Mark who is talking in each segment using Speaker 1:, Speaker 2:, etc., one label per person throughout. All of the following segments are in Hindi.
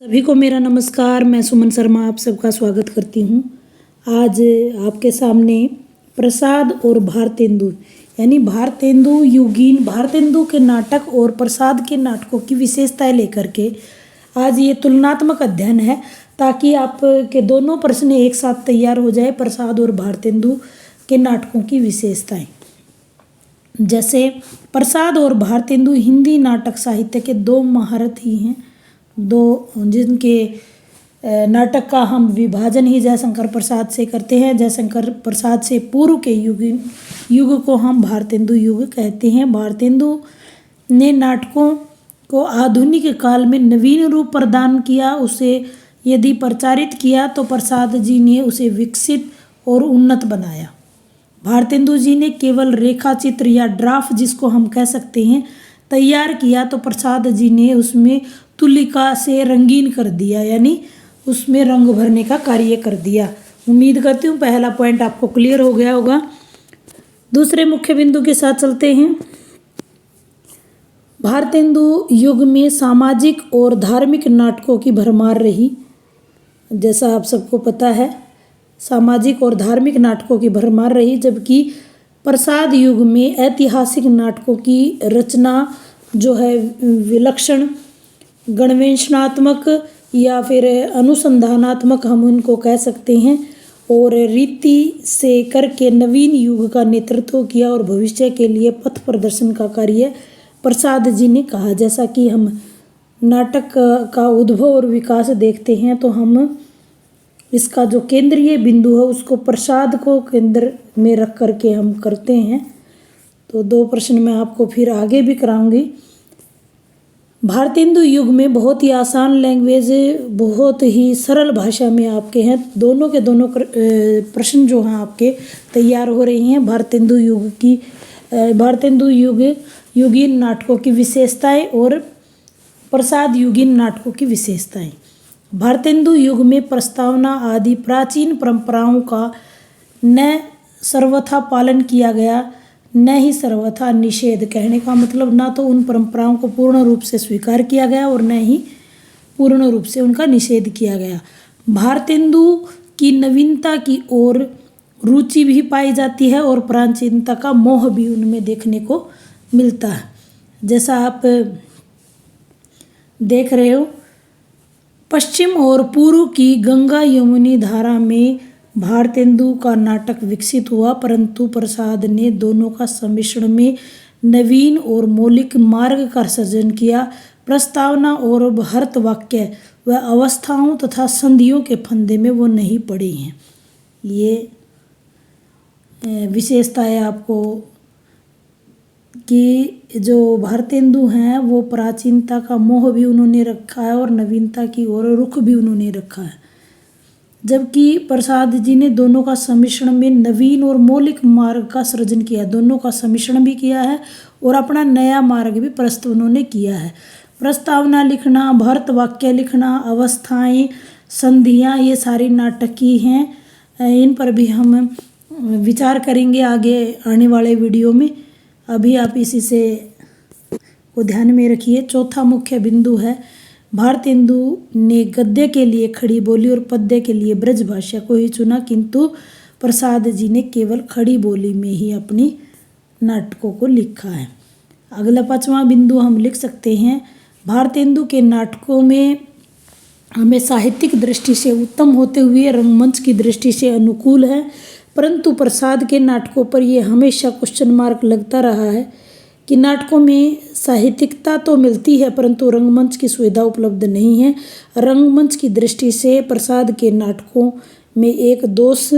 Speaker 1: सभी को मेरा नमस्कार। मैं सुमन शर्मा आप सबका स्वागत करती हूँ। आज आपके सामने प्रसाद और भारतेंदु यानी भारतेंदु युगीन भारतेंदु के नाटक और प्रसाद के नाटकों की विशेषताएं लेकर के आज ये तुलनात्मक अध्ययन है, ताकि आपके दोनों प्रश्न एक साथ तैयार हो जाए। प्रसाद और भारतेंदु के नाटकों की विशेषताएं, जैसे प्रसाद और भारतेंदु हिंदी नाटक साहित्य के दो महारथी हैं, दो जिनके नाटक का हम विभाजन ही जयशंकर प्रसाद से करते हैं। जयशंकर प्रसाद से पूर्व के युग को हम भारतेंदु युग कहते हैं। भारतेंदु ने नाटकों को आधुनिक काल में नवीन रूप प्रदान किया। उसे यदि प्रचारित किया तो प्रसाद जी ने उसे विकसित और उन्नत बनाया। भारतेंदु जी ने केवल रेखा चित्र या ड्राफ्ट जिसको हम कह सकते हैं तैयार किया, तो प्रसाद जी ने उसमें तुलिका से रंगीन कर दिया, यानी उसमें रंग भरने का कार्य कर दिया। उम्मीद करती हूँ पहला पॉइंट आपको क्लियर हो गया होगा। दूसरे मुख्य बिंदु के साथ चलते हैं। भारतेंदु युग में सामाजिक और धार्मिक नाटकों की भरमार रही। जैसा आप सबको पता है, सामाजिक और धार्मिक नाटकों की भरमार रही, जबकि प्रसाद युग में ऐतिहासिक नाटकों की रचना जो है विलक्षण गणवेशनात्मक या फिर अनुसंधानात्मक हम उनको कह सकते हैं, और रीति से करके नवीन युग का नेतृत्व किया और भविष्य के लिए पथ प्रदर्शन का कार्य प्रसाद जी ने कहा। जैसा कि हम नाटक का उद्भव और विकास देखते हैं, तो हम इसका जो केंद्रीय बिंदु है उसको प्रसाद को केंद्र में रख करके हम करते हैं। तो दो प्रश्न मैं आपको फिर आगे भी कराऊंगी। भारतेंदु युग में बहुत ही आसान लैंग्वेज, बहुत ही सरल भाषा में आपके हैं दोनों के दोनों प्रश्न जो हैं आपके तैयार हो रही हैं। भारतेंदु युगीन नाटकों की विशेषताएं और प्रसाद युगीन नाटकों की विशेषताएं। भारतेंदु युग में प्रस्तावना आदि प्राचीन परंपराओं का न सर्वथा पालन किया गया, न ही सर्वथा निषेध। कहने का मतलब ना तो उन परंपराओं को पूर्ण रूप से स्वीकार किया गया और न ही पूर्ण रूप से उनका निषेध किया गया। भारतेंदु की नवीनता की ओर रुचि भी पाई जाती है और प्राचीनता का मोह भी उनमें देखने को मिलता है। जैसा आप देख रहे हो, पश्चिम और पूर्व की गंगा यमुनी धारा में भारतेंदु का नाटक विकसित हुआ, परंतु प्रसाद ने दोनों का सम्मिश्रण में नवीन और मौलिक मार्ग का सृजन किया। प्रस्तावना और भर्त वाक्य व अवस्थाओं तथा संधियों के फंदे में वो नहीं पड़े हैं। ये विशेषता है आपको कि जो भारतेंदु हैं वो प्राचीनता का मोह भी उन्होंने रखा है और नवीनता की ओर रुख भी उन्होंने रखा है, जबकि प्रसाद जी ने दोनों का सम्मिश्रण में नवीन और मौलिक मार्ग का सृजन किया। दोनों का सम्मिश्रण भी किया है और अपना नया मार्ग भी प्रस्तुत उन्होंने किया है। प्रस्तावना लिखना, भर्त वाक्य लिखना, अवस्थाएं, संधियाँ, ये सारी नाटक की हैं। इन पर भी हम विचार करेंगे आगे आने वाले वीडियो में। अभी आप इसी से को ध्यान में रखिए। चौथा मुख्य बिंदु है, भारतेंदु ने गद्य के लिए खड़ी बोली और पद्य के लिए ब्रज भाषा को ही चुना, किंतु प्रसाद जी ने केवल खड़ी बोली में ही अपनी नाटकों को लिखा है। अगला पांचवा बिंदु हम लिख सकते हैं, भारतेंदु के नाटकों में हमें साहित्यिक दृष्टि से उत्तम होते हुए रंगमंच की दृष्टि से अनुकूल है, परंतु प्रसाद के नाटकों पर यह हमेशा क्वेश्चन मार्क लगता रहा है कि नाटकों में साहित्यिकता तो मिलती है परंतु रंगमंच की सुविधा उपलब्ध नहीं है। रंगमंच की दृष्टि से प्रसाद के नाटकों में एक दोष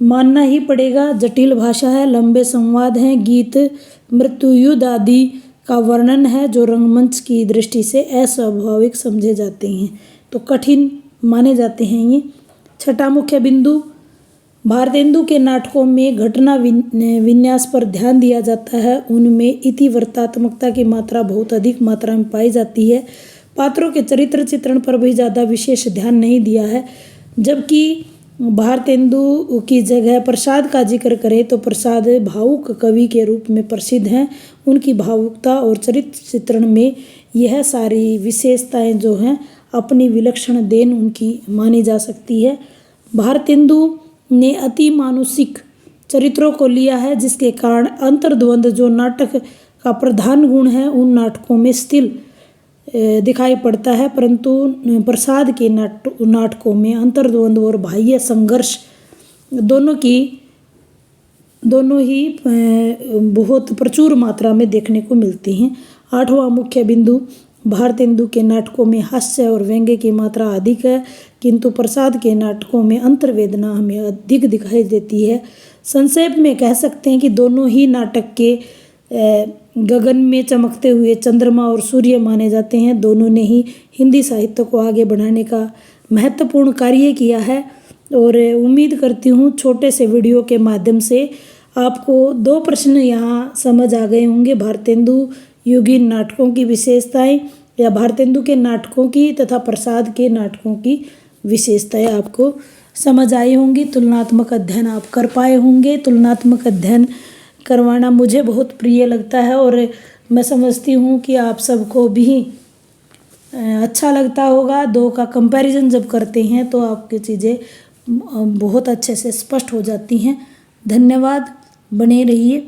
Speaker 1: मानना ही पड़ेगा, जटिल भाषा है, लंबे संवाद हैं, गीत, मृत्युयुद्ध आदि का वर्णन है जो रंगमंच की दृष्टि से अस्वाभाविक समझे जाते हैं, तो कठिन माने जाते हैं ये। छठा मुख्य बिंदु, भारतेंदु के नाटकों में घटना विन्यास पर ध्यान दिया जाता है। उनमें इतिवृत्तात्मकता की मात्रा बहुत अधिक मात्रा में पाई जाती है। पात्रों के चरित्र चित्रण पर भी ज़्यादा विशेष ध्यान नहीं दिया है, जबकि भारतेंदु की जगह प्रसाद का जिक्र करें तो प्रसाद भावुक कवि के रूप में प्रसिद्ध हैं। उनकी भावुकता और चरित्र चित्रण में यह सारी विशेषताएं जो हैं अपनी विलक्षण देन उनकी मानी जा सकती है। भारतेंदु ने अति मानुषिक चरित्रों को लिया है, जिसके कारण अंतर्द्वंद जो नाटक का प्रधान गुण है उन नाटकों में स्थिर दिखाई पड़ता है, परंतु प्रसाद के नाटकों में अंतर्द्वंद और बाह्य संघर्ष दोनों ही बहुत प्रचुर मात्रा में देखने को मिलते हैं। 8वां मुख्य बिंदु, भारतेंदु के नाटकों में हास्य और व्यंग्य की मात्रा अधिक है, किंतु प्रसाद के नाटकों में अंतर्वेदना हमें अधिक दिखाई देती है। संक्षेप में कह सकते हैं कि दोनों ही नाटक के गगन में चमकते हुए चंद्रमा और सूर्य माने जाते हैं। दोनों ने ही हिंदी साहित्य को आगे बढ़ाने का महत्वपूर्ण कार्य किया है और उम्मीद करती हूँ छोटे से वीडियो के माध्यम से आपको 2 प्रश्न यहाँ समझ आ गए होंगे। भारतेंदु युगीन नाटकों की विशेषताएं या भारतेंदु के नाटकों की तथा प्रसाद के नाटकों की विशेषताएं आपको समझ आई होंगी। तुलनात्मक अध्ययन आप कर पाए होंगे। तुलनात्मक अध्ययन करवाना मुझे बहुत प्रिय लगता है और मैं समझती हूँ कि आप सबको भी अच्छा लगता होगा। 2 का कंपैरिजन जब करते हैं तो आपकी चीज़ें बहुत अच्छे से स्पष्ट हो जाती हैं। धन्यवाद, बने रहिए।